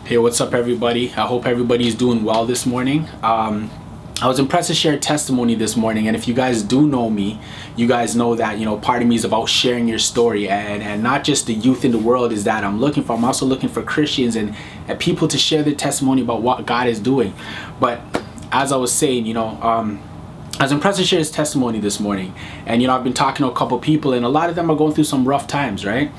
Hey, what's up, everybody? I hope everybody is doing well this morning. I was impressed to share a testimony this morning, and if you guys do know me, you guys know that part of me is about sharing your story, and not just the youth in the world is that I'm looking for. I'm also looking for Christians and people to share their testimony about what God is doing. But as I was saying, I was impressed to share his testimony this morning, and I've been talking to a couple people, and a lot of them are going through some rough times, right?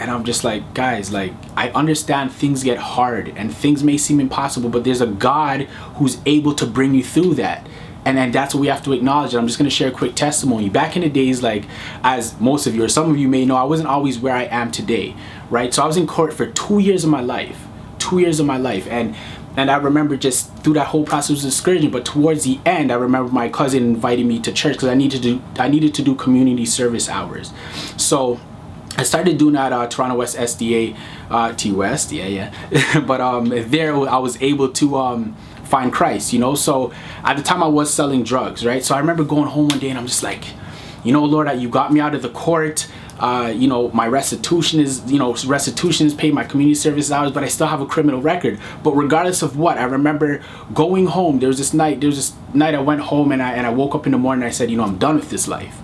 And I'm just like, guys, like, I understand things get hard and things may seem impossible, but there's a God who's able to bring you through that. And that's what we have to acknowledge. And I'm just going to share a quick testimony. Back in the days, like, as most of you or some of you may know, I wasn't always where I am today, right? So I was in court for 2 years of my life, 2 years of my life. And I remember just through that whole process was discouraging. But towards the end, I remember my cousin invited me to church because I needed to do community service hours. So I started doing that at Toronto West SDA, T-West, yeah. But there I was able to find Christ, So at the time I was selling drugs, right? So I remember going home one day and I'm just like, Lord, you got me out of the court. My restitution is paid, my community service hours, but I still have a criminal record. But regardless of what, I remember going home. There was this night I went home and I woke up in the morning and I said, I'm done with this life.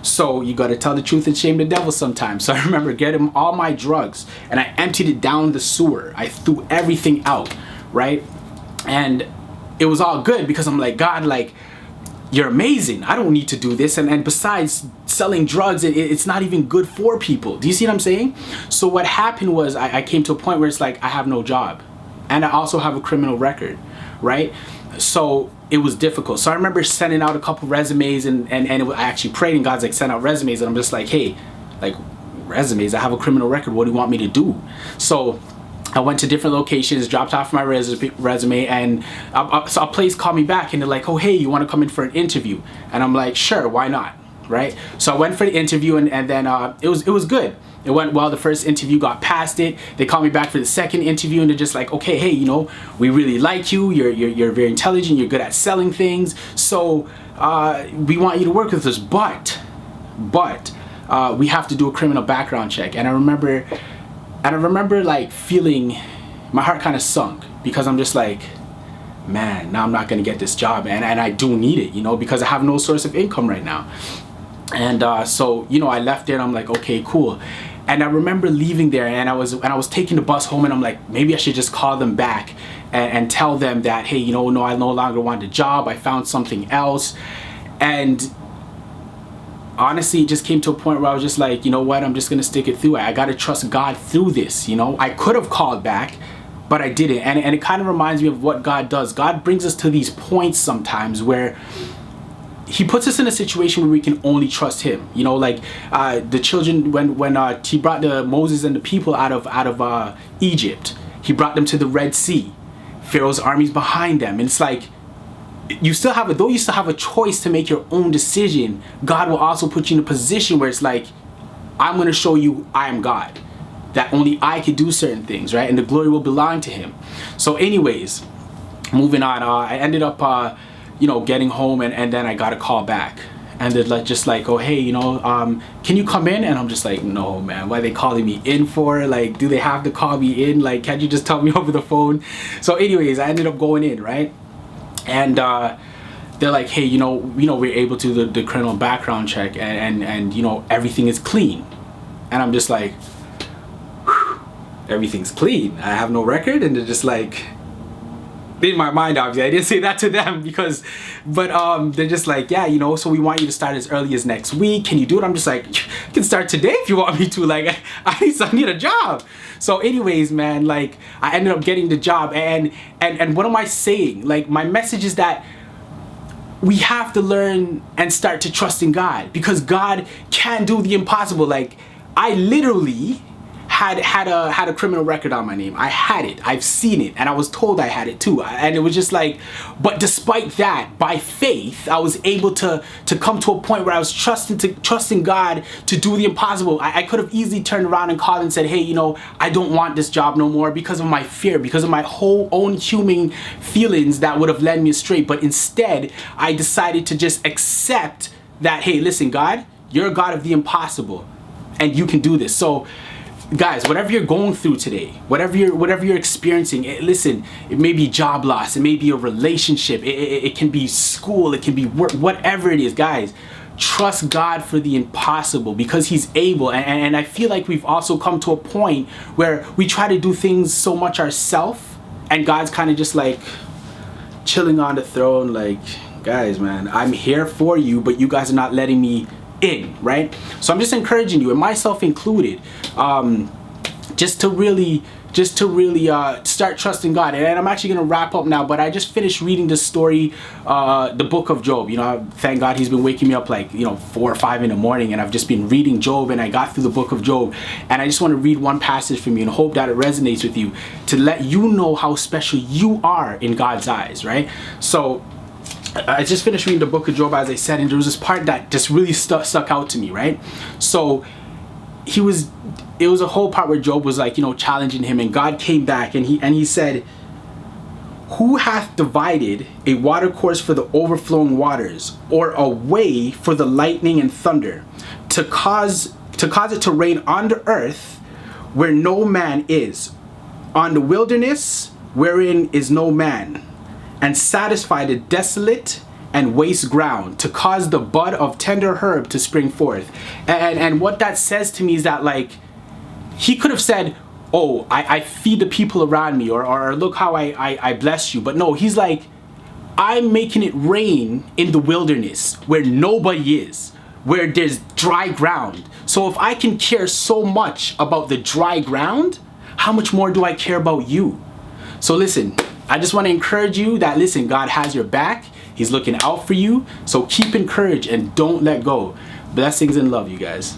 So you got to tell the truth and shame the devil sometimes. So I remember getting all my drugs and I emptied it down the sewer. I threw everything out, right? And it was all good because I'm like, God, like, you're amazing. I don't need to do this. And besides selling drugs, it's not even good for people. Do you see what I'm saying? So what happened was I came to a point where it's like, I have no job and I also have a criminal record, right? So it was difficult. So I remember sending out a couple resumes and I actually prayed and God's like, send out resumes. And I'm just like, hey, like, resumes, I have a criminal record. What do you want me to do? So I went to different locations, dropped off my resume, and so a place called me back and they're like, oh, hey, you want to come in for an interview? And I'm like, sure, why not? Right? So I went for the interview and then it was good. It went well. The first interview, got past it. They called me back for the second interview and they're just like, okay, hey, we really like you. You're very intelligent. You're good at selling things. So we want you to work with us, but we have to do a criminal background check. And I remember like feeling my heart kind of sunk because I'm just like, man, now I'm not going to get this job. And I do need it, because I have no source of income right now. And so I left there and I'm like, okay, cool. And I remember leaving there and I was taking the bus home and I'm like, maybe I should just call them back and tell them that, hey, no, I no longer want the job. I found something else. And honestly, it just came to a point where I was just like, you know what, I'm just going to stick it through. I got to trust God through this. I could have called back, but I didn't. And it kind of reminds me of what God does. God brings us to these points sometimes where he puts us in a situation where we can only trust him. Like the children, when he brought Moses and the people out of Egypt, he brought them to the Red Sea. Pharaoh's armies behind them. And it's like, you still have a choice to make your own decision, God will also put you in a position where it's like, I'm going to show you I am God, that only I can do certain things, right? And the glory will belong to him. So anyways, moving on, I ended up getting home and then I got a call back and they're just like, oh, hey, can you come in? And I'm just like, no, man, what are they calling me in for? Like, do they have to call me in? Like, can't you just tell me over the phone? So anyways, I ended up going in, right? And they're like, hey, we're able to do the criminal background check and everything is clean. And I'm just like, whew, everything's clean. I have no record. And they're just like, in my mind, obviously, I didn't say that to them but they're just like, yeah, so we want you to start as early as next week. Can you do it? I'm just like, you can start today if you want me to. Like, I need a job. So anyways, man, like, I ended up getting the job. And what am I saying? Like, my message is that we have to learn and start to trust in God because God can do the impossible. Like, I literally had a criminal record on my name. I had it. I've seen it. And I was told I had it too. And it was just like, but despite that, by faith, I was able to come to a point where I was trusting God to do the impossible. I could have easily turned around and called and said, hey, I don't want this job no more because of my fear, because of my whole own human feelings that would have led me astray. But instead, I decided to just accept that, hey, listen, God, you're a God of the impossible and you can do this. So guys, whatever you're going through today, whatever you're experiencing, listen, it may be job loss, it may be a relationship, it can be school, it can be work, whatever it is, guys. Trust God for the impossible, because he's able. And I feel like we've also come to a point where we try to do things so much ourselves, and God's kind of just like chilling on the throne, like, guys, man, I'm here for you, but you guys are not letting me in, right? So I'm just encouraging you, and myself included, just to really start trusting God. And I'm actually gonna wrap up now, but I just finished reading the story, the book of Job. You know, thank God he's been waking me up like, 4 or 5 in the morning, and I've just been reading Job, and I got through the book of Job. And I just want to read one passage from you, and hope that it resonates with you, to let you know how special you are in God's eyes, right? So I just finished reading the book of Job, as I said, and there was this part that just really stuck out to me, right? So it was a whole part where Job was like, challenging him, and God came back, and he said, "Who hath divided a watercourse for the overflowing waters, or a way for the lightning and thunder, to cause it to rain on the earth where no man is, on the wilderness wherein is no man, and satisfy the desolate and waste ground, to cause the bud of tender herb to spring forth." And what that says to me is that, like, he could have said, "Oh, I feed the people around me," or "Look how I bless you." But no, he's like, "I'm making it rain in the wilderness where nobody is, where there's dry ground. So if I can care so much about the dry ground, how much more do I care about you?" So listen, I just want to encourage you that, listen, God has your back. He's looking out for you. So keep encouraged and don't let go. Blessings and love, you guys.